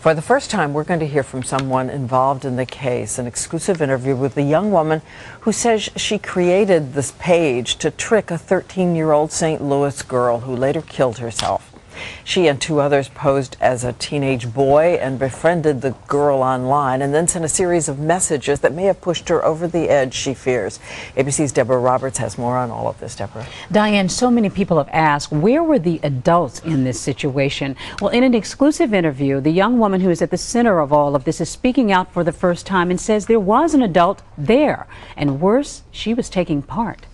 For the first time, we're going to hear from someone involved in the case, an exclusive interview with the young woman who says she created this page to trick a 13-year-old St. Louis girl who later killed herself. She and two others posed as a teenage boy and befriended the girl online and then sent a series of messages that may have pushed her over the edge, she fears. ABC's Deborah Roberts has more on all of this. Deborah. Diane, so many people have asked, where were the adults in this situation? Well, in an exclusive interview, the young woman who is at the center of all of this is speaking out for the first time and says there was an adult there. And worse, she was taking part.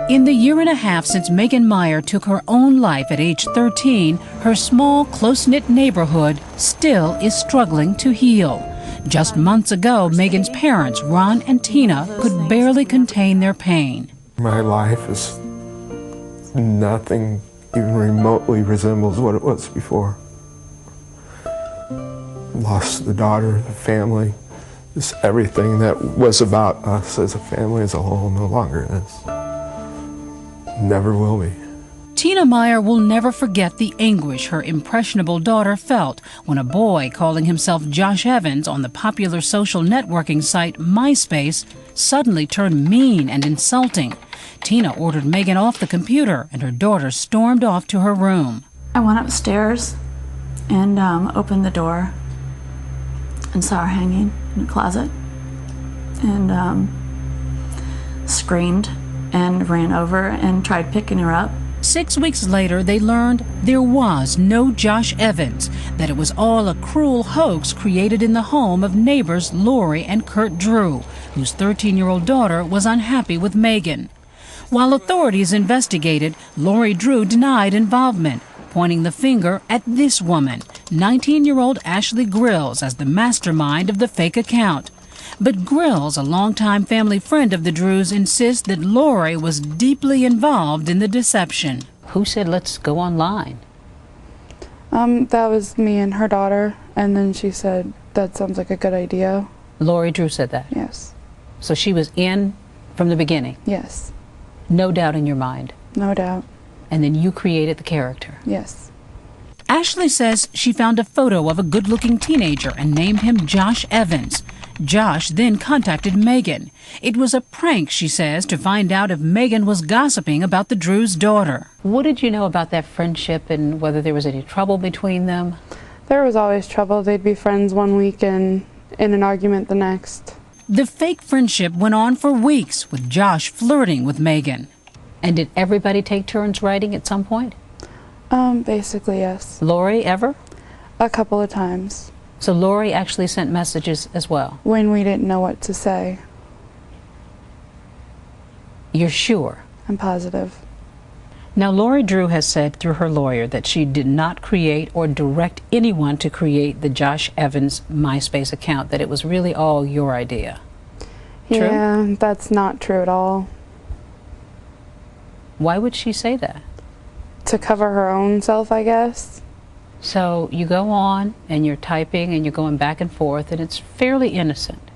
In the year and a half since Megan Meier took her own life at age 13, her small, close-knit neighborhood still is struggling to heal. Just months ago, Megan's parents, Ron and Tina, could barely contain their pain. My life is nothing even remotely resembles what it was before. Lost the daughter, the family, just everything that was about us as a family as a whole no longer is. Never will be. Tina Meier will never forget the anguish her impressionable daughter felt when a boy calling himself Josh Evans on the popular social networking site MySpace suddenly turned mean and insulting. Tina ordered Megan off the computer and her daughter stormed off to her room. I went upstairs and opened the door and saw her hanging in a closet and screamed and ran over and tried picking her up. 6 weeks later, they learned there was no Josh Evans, that it was all a cruel hoax created in the home of neighbors Lori and Kurt Drew, whose 13-year-old daughter was unhappy with Megan. While authorities investigated, Lori Drew denied involvement, pointing the finger at this woman, 19-year-old Ashley Grills, as the mastermind of the fake account. But Grills, a longtime family friend of the Drews, insists that Lori was deeply involved in the deception. Who said, let's go online? That was me and her daughter, and then she said, that sounds like a good idea. Lori Drew said that? Yes. So she was in from the beginning? Yes. No doubt in your mind? No doubt. And then you created the character? Yes. Ashley says she found a photo of a good-looking teenager and named him Josh Evans. Josh then contacted Megan. It was a prank, she says, to find out if Megan was gossiping about the Drews' daughter. What did you know about that friendship and whether there was any trouble between them? There was always trouble. They'd be friends one week and in an argument the next. The fake friendship went on for weeks, with Josh flirting with Megan. And did everybody take turns writing at some point? Basically, yes. Lori, ever? A couple of times. So Lori actually sent messages as well? When we didn't know what to say. You're sure? I'm positive. Now, Lori Drew has said through her lawyer that she did not create or direct anyone to create the Josh Evans MySpace account, that it was really all your idea. True? Yeah, that's not true at all. Why would she say that? To cover her own self, I guess. So you go on and you're typing and you're going back and forth and it's fairly innocent.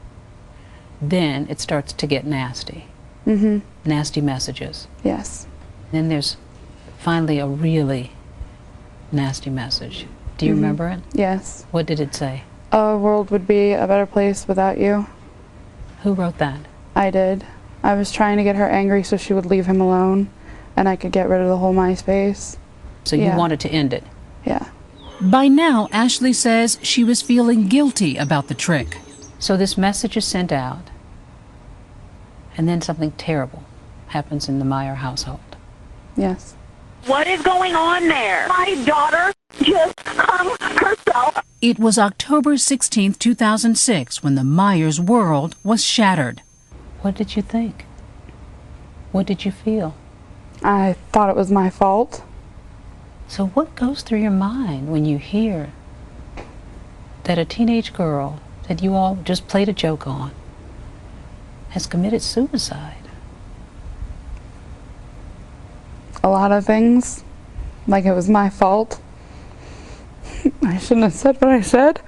Then it starts to get nasty. Mm-hmm. Nasty messages. Yes. Then there's finally a really nasty message. Do you remember it? Yes. What did it say? A world would be a better place without you. Who wrote that? I did. I was trying to get her angry so she would leave him alone and I could get rid of the whole MySpace. So you wanted to end it? Yeah. By now, Ashley says she was feeling guilty about the trick. So this message is sent out, and then something terrible happens in the Meier household. Yes. What is going on there? My daughter just hung herself. It was October 16, 2006, when the Meyers' world was shattered. What did you think? What did you feel? I thought it was my fault. So what goes through your mind when you hear that a teenage girl that you all just played a joke on has committed suicide? A lot of things. Like it was my fault. I shouldn't have said what I said.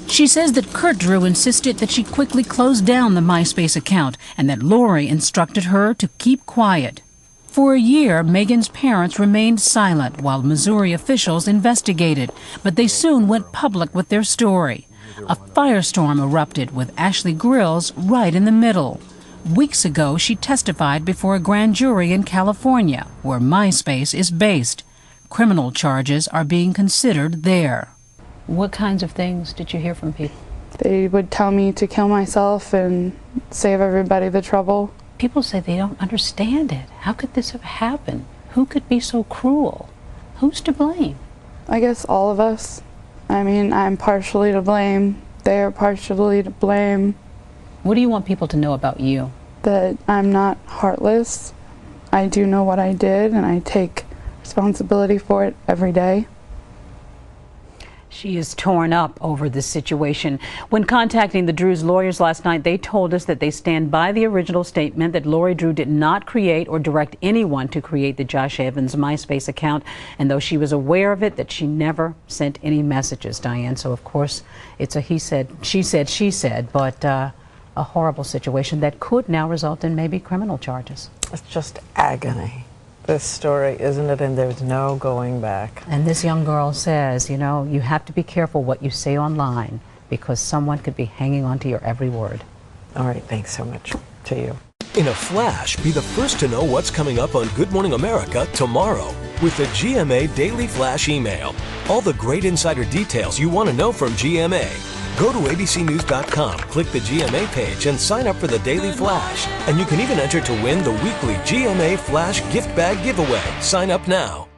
She says that Kurt Drew insisted that she quickly close down the MySpace account and that Lori instructed her to keep quiet. For a year, Megan's parents remained silent while Missouri officials investigated, but they soon went public with their story. A firestorm erupted with Ashley Grills right in the middle. Weeks ago, she testified before a grand jury in California, where MySpace is based. Criminal charges are being considered there. What kinds of things did you hear from people? They would tell me to kill myself and save everybody the trouble. People say they don't understand it. How could this have happened? Who could be so cruel? Who's to blame? I guess all of us. I mean, I'm partially to blame. They are partially to blame. What do you want people to know about you? That I'm not heartless. I do know what I did, and I take responsibility for it every day. She is torn up over this situation. When contacting the Drews lawyers last night, they told us that they stand by the original statement that Lori Drew did not create or direct anyone to create the Josh Evans MySpace account, and though she was aware of it, that she never sent any messages, Diane. So, of course, it's a he said, she said, but a horrible situation that could now result in maybe criminal charges. It's just agony. This story, isn't it? And there's no going back. And this young girl says, you know, you have to be careful what you say online because someone could be hanging on to your every word. All right, thanks so much to you. In a flash, be the first to know what's coming up on Good Morning America tomorrow with the GMA Daily Flash email. All the great insider details you want to know from GMA. Go to abcnews.com, click the GMA page, and sign up for the Daily Flash. And you can even enter to win the weekly GMA Flash gift bag giveaway. Sign up now.